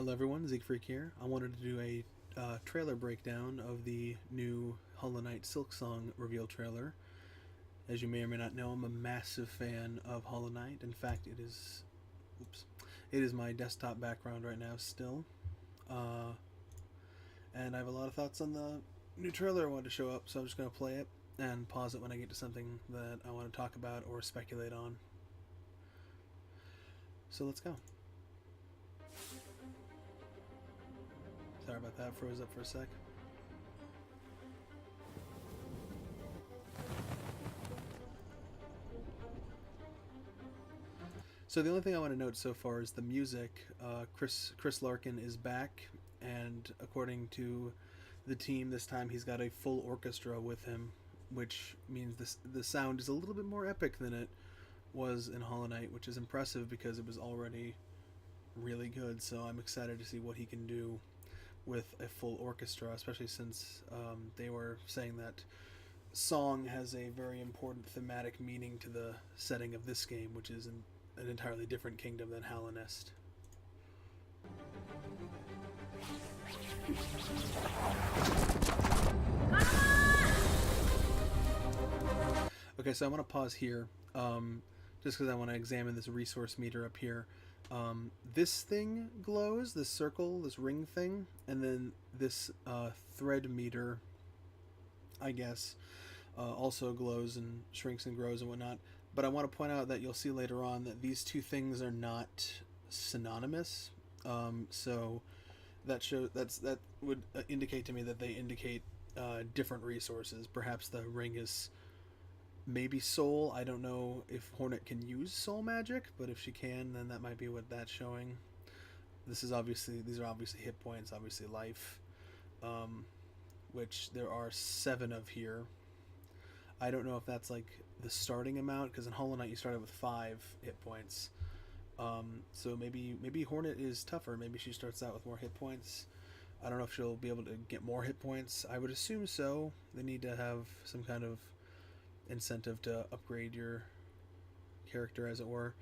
Hello everyone, Freak here. I wanted to do a trailer breakdown of the new Hollow Knight Silksong reveal trailer. As you may or may not know, I'm a massive fan of Hollow Knight. In fact, it is my desktop background right now still. And I have a lot of thoughts on the new trailer I wanted to show up, so I'm just going to play it and pause it when I get to something that I want to talk about or speculate on. So let's go. Sorry about that, froze up for a sec. So the only thing I want to note so far is the music. Chris Larkin is back, and according to the team, this time he's got a full orchestra with him, which means the sound is a little bit more epic than it was in Hollow Knight, which is impressive because it was already really good. So I'm excited to see what he can do with a full orchestra, especially since they were saying that song has a very important thematic meaning to the setting of this game, which is an entirely different kingdom than Hallownest. Okay, so I want to pause here just because I want to examine this resource meter up here. This thing glows, this circle, this ring thing, and then this thread meter, I guess, also glows and shrinks and grows and whatnot. But I want to point out that you'll see later on that these two things are not synonymous. So that would indicate to me that they indicate different resources. Perhaps the ring is maybe soul. I don't know if Hornet can use soul magic, but if she can, then that might be what that's showing. These are obviously hit points, obviously life, which there are 7 of here. I don't know if that's like the starting amount, because in Hollow Knight you started with 5 hit points. So maybe Hornet is tougher. Maybe she starts out with more hit points. I don't know if she'll be able to get more hit points. I would assume so. They need to have some kind of incentive to upgrade your character, as it were.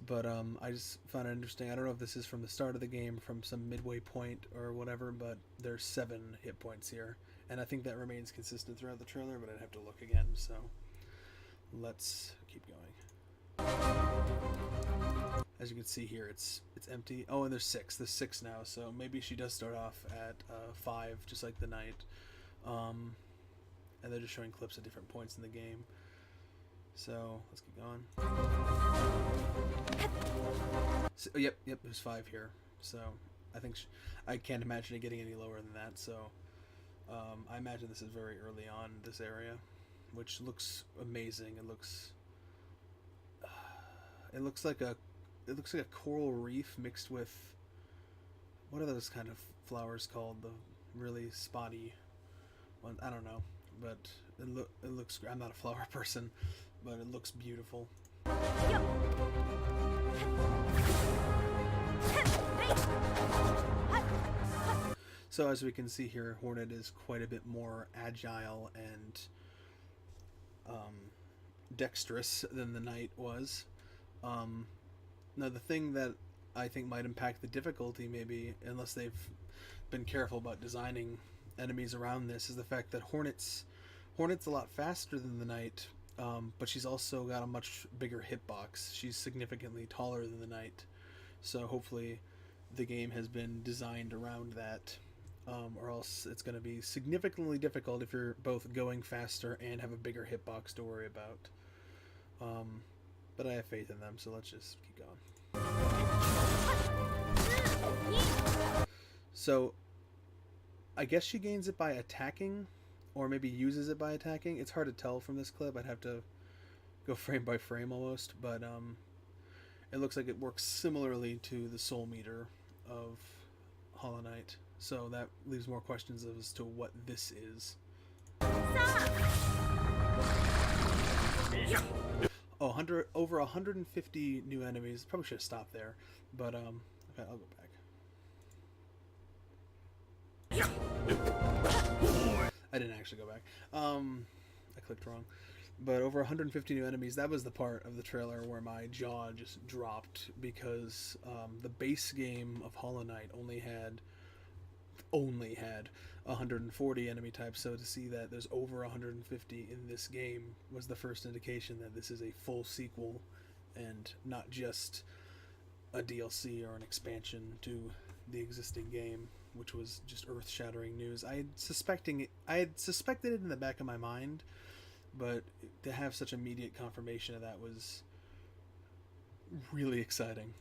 But I just found it interesting. I don't know if this is from the start of the game, from some midway point or whatever, but there's 7 hit points here, and I think that remains consistent throughout the trailer, but I'd have to look again. So let's keep going. As you can see here, it's empty. Oh, and there's 6. There's 6 now, so maybe she does start off at 5, just like the knight. And they're just showing clips at different points in the game. So let's keep going. So, yep, there's 5 here. So I think I can't imagine it getting any lower than that. So I imagine this is very early on in this area, which looks amazing. It looks like a coral reef mixed with, what are those kind of flowers called? The really spotty one. I don't know. But it looks great. I'm not a flower person, but it looks beautiful. So as we can see here, Hornet is quite a bit more agile and dexterous than the knight was. Now the thing that I think might impact the difficulty, maybe, unless they've been careful about designing enemies around this, is the fact that Hornet's a lot faster than the knight, but she's also got a much bigger hitbox. She's significantly taller than the knight, so hopefully the game has been designed around that, or else it's going to be significantly difficult if you're both going faster and have a bigger hitbox to worry about. But I have faith in them, so let's just keep going. So I guess she gains it by attacking, or maybe uses it by attacking. It's hard to tell from this clip. I'd have to go frame by frame almost, but it looks like it works similarly to the soul meter of Hollow Knight. So that leaves more questions as to what this is. Oh, over 150 new enemies. Probably should have stopped there, but okay, I'll go back. I didn't actually go back. I clicked wrong. But over 150 new enemies, that was the part of the trailer where my jaw just dropped, because the base game of Hollow Knight only had 140 enemy types. So to see that there's over 150 in this game was the first indication that this is a full sequel and not just a DLC or an expansion to the existing game, which was just earth-shattering news. I had suspected it in the back of my mind, but to have such immediate confirmation of that was really exciting.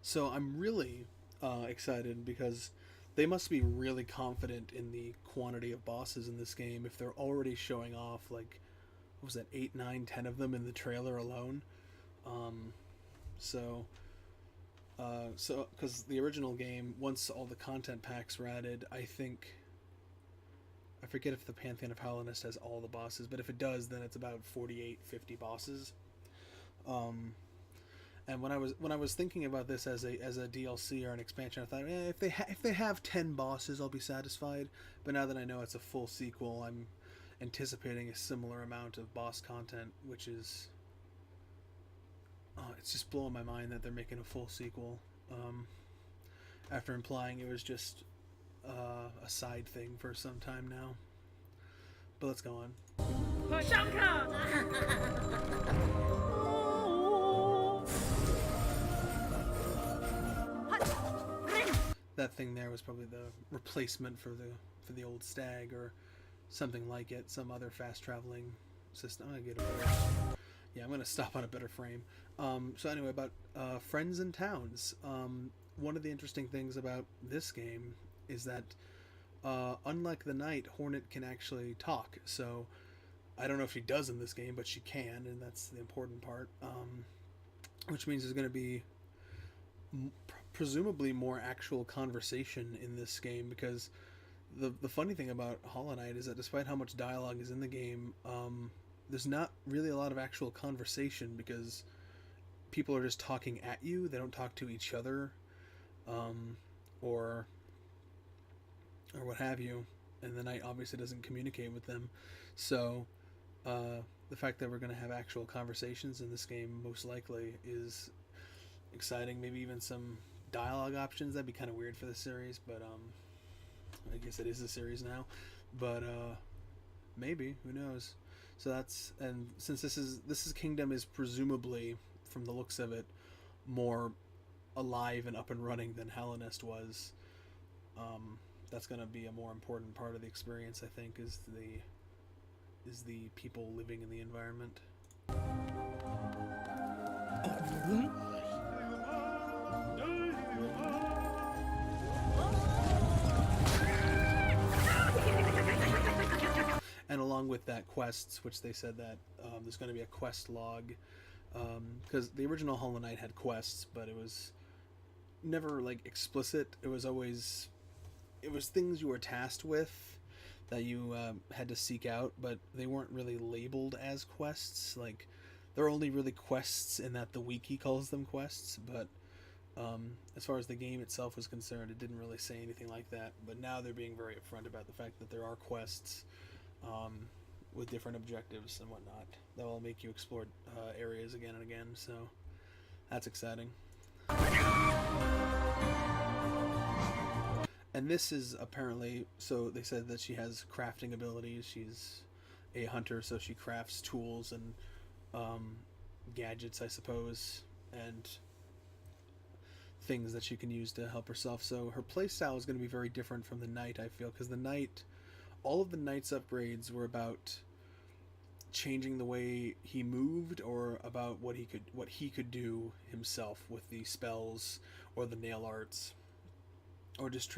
So I'm really excited, because they must be really confident in the quantity of bosses in this game if they're already showing off, like, what was that, 8, 9, 10 of them in the trailer alone. So because the original game, once all the content packs were added, I forget if the Pantheon of Hallownest has all the bosses, but if it does, then it's about 48, 50 bosses. And when I was thinking about this as a DLC or an expansion, I thought, if they have 10 bosses, I'll be satisfied. But now that I know it's a full sequel, I'm anticipating a similar amount of boss content, which is it's just blowing my mind that they're making a full sequel. After implying it was just a side thing for some time now. But let's go on. That thing there was probably the replacement for the old stag, or something like it, some other fast traveling system. I'm gonna stop on a better frame. So anyway, about friends and towns. One of the interesting things about this game is that unlike the knight, Hornet can actually talk. So I don't know if she does in this game, but she can, and that's the important part. Which means there's going to be presumably more actual conversation in this game, because the funny thing about Hollow Knight is that despite how much dialogue is in the game, there's not really a lot of actual conversation, because people are just talking at you. They don't talk to each other, or what have you, and the knight obviously doesn't communicate with them. So the fact that we're going to have actual conversations in this game most likely is exciting. Maybe even some dialogue options. That'd be kind of weird for the series, but I guess it is a series now. But maybe, who knows? So that's, and since this is Kingdom is presumably, from the looks of it, more alive and up and running than Hallownest was. That's going to be a more important part of the experience, I think, is the people living in the environment. And along with that, quests, which they said that there's going to be a quest log, because the original Hollow Knight had quests, but it was never like explicit. It was things you were tasked with that you had to seek out, but they weren't really labeled as quests. Like, they're only really quests in that the wiki calls them quests, but as far as the game itself was concerned, it didn't really say anything like that. But now they're being very upfront about the fact that there are quests with different objectives and whatnot that will make you explore areas again and again, so that's exciting. And this is apparently, so they said that she has crafting abilities. She's a hunter, so she crafts tools and gadgets, I suppose, and things that she can use to help herself. So her playstyle is going to be very different from the knight, I feel, because the knight, all of the knight's upgrades were about changing the way he moved, or about what he could do himself with the spells or the nail arts, or just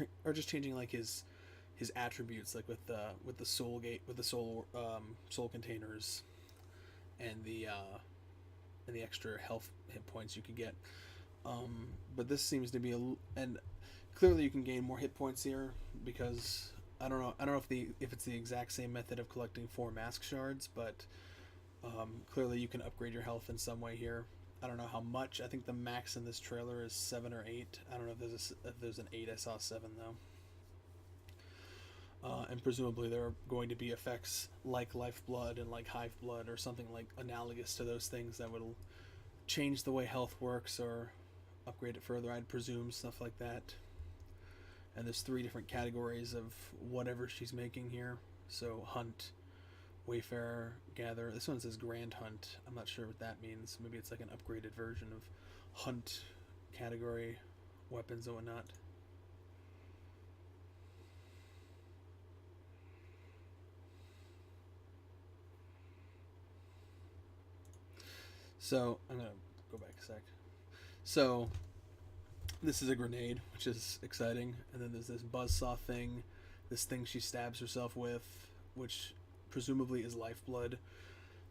changing like his attributes, like with the soul gate, with the soul containers, and the extra health hit points you could get. But this seems to be and clearly you can gain more hit points here because I don't know if it's the exact same method of collecting 4 mask shards, but clearly you can upgrade your health in some way here. I don't know how much. I think the max in this trailer is 7 or 8. I don't know if there's an 8. I saw 7 though. And presumably there are going to be effects like Lifeblood and like Hive Blood or something like analogous to those things that will change the way health works or upgrade it further. I'd presume stuff like that. And there's 3 different categories of whatever she's making here. So Hunt, Wayfarer, Gather. This one says Grand Hunt. I'm not sure what that means. Maybe it's like an upgraded version of Hunt category weapons and whatnot. So I'm gonna go back a sec. So this is a grenade, which is exciting, and then there's this buzzsaw thing, this thing she stabs herself with, which presumably is lifeblood.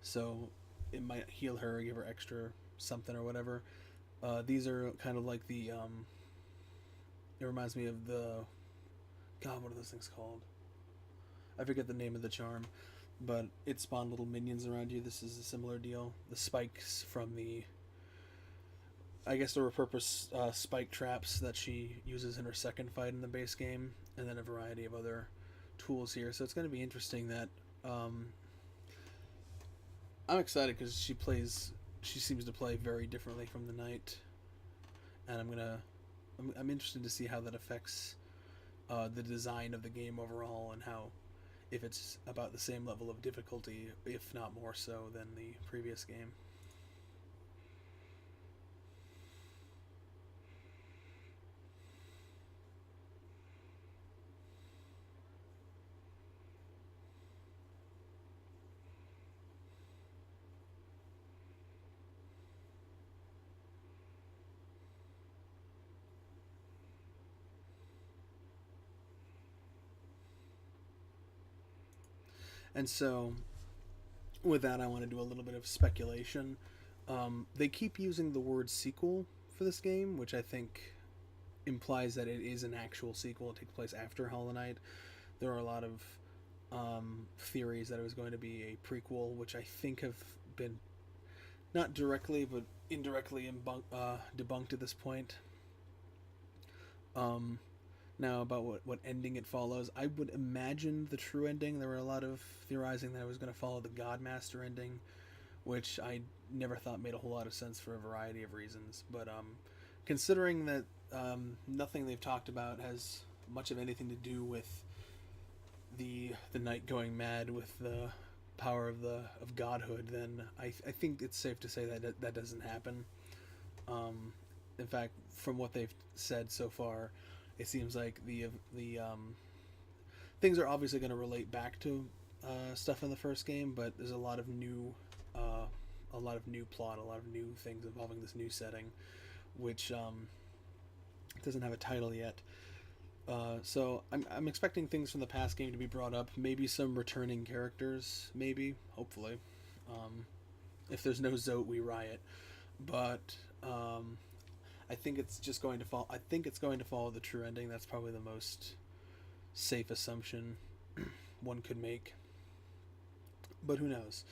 So it might heal her, give her extra something or whatever. These are kind of like the it reminds me of the God, what are those things called? I forget the name of the charm, but it spawned little minions around you. This is a similar deal. The spikes from the, I guess, the repurposed spike traps that she uses in her second fight in the base game, and then a variety of other tools here. So it's going to be interesting that I'm excited because she seems to play very differently from the knight, and I'm interested to see how that affects the design of the game overall, and how, if it's about the same level of difficulty, if not more so than the previous game. And so, with that, I want to do a little bit of speculation. They keep using the word sequel for this game, which I think implies that it is an actual sequel. It takes place after Hollow Knight. There are a lot of theories that it was going to be a prequel, which I think have been not directly but indirectly debunked at this point. Now, about what ending it follows, I would imagine the true ending. There were a lot of theorizing that it was going to follow the Godmaster ending, which I never thought made a whole lot of sense for a variety of reasons. But considering that nothing they've talked about has much of anything to do with the knight going mad with the power of godhood, then I think it's safe to say that that doesn't happen. In fact, from what they've said so far, it seems like the things are obviously going to relate back to stuff in the first game, but there's a lot of new plot, a lot of new things involving this new setting, which doesn't have a title yet. So I'm expecting things from the past game to be brought up, maybe some returning characters, maybe, hopefully. If there's no Zote, we riot. But I think it's just going to fall. I think it's going to follow the true ending. That's probably the most safe assumption one could make. But who knows?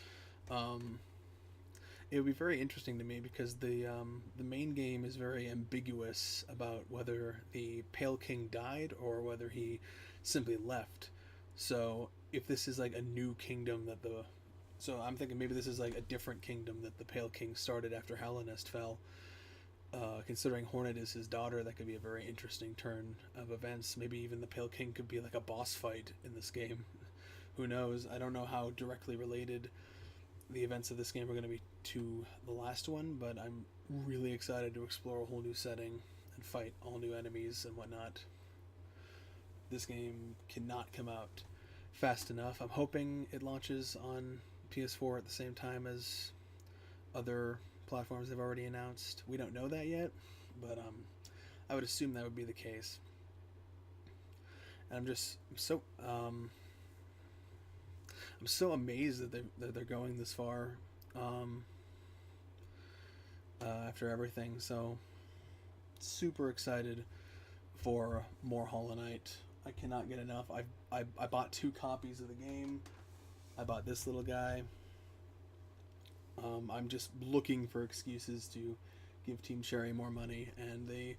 It would be very interesting to me because the main game is very ambiguous about whether the Pale King died or whether he simply left. So if this is like a new kingdom so I'm thinking maybe this is like a different kingdom that the Pale King started after Hallownest fell. Considering Hornet is his daughter, that could be a very interesting turn of events. Maybe even the Pale King could be like a boss fight in this game. Who knows? I don't know how directly related the events of this game are going to be to the last one, but I'm really excited to explore a whole new setting and fight all new enemies and whatnot. This game cannot come out fast enough. I'm hoping it launches on PS4 at the same time as other platforms they've already announced. We don't know that yet, but I would assume that would be the case. And I'm so amazed that they're going this far after everything. So super excited for more Hollow Knight. I cannot get enough. I bought 2 copies of the game. I bought this little guy. I'm just looking for excuses to give Team Cherry more money, and they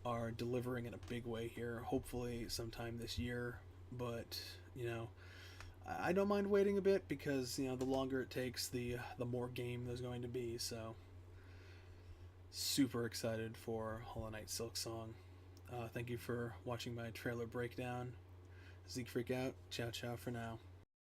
are delivering in a big way here. Hopefully sometime this year, but you know, I don't mind waiting a bit because you know the longer it takes, the more game there's going to be. So super excited for Hollow Knight Silksong. Thank you for watching my trailer breakdown. Zeke Freak out. Ciao ciao for now.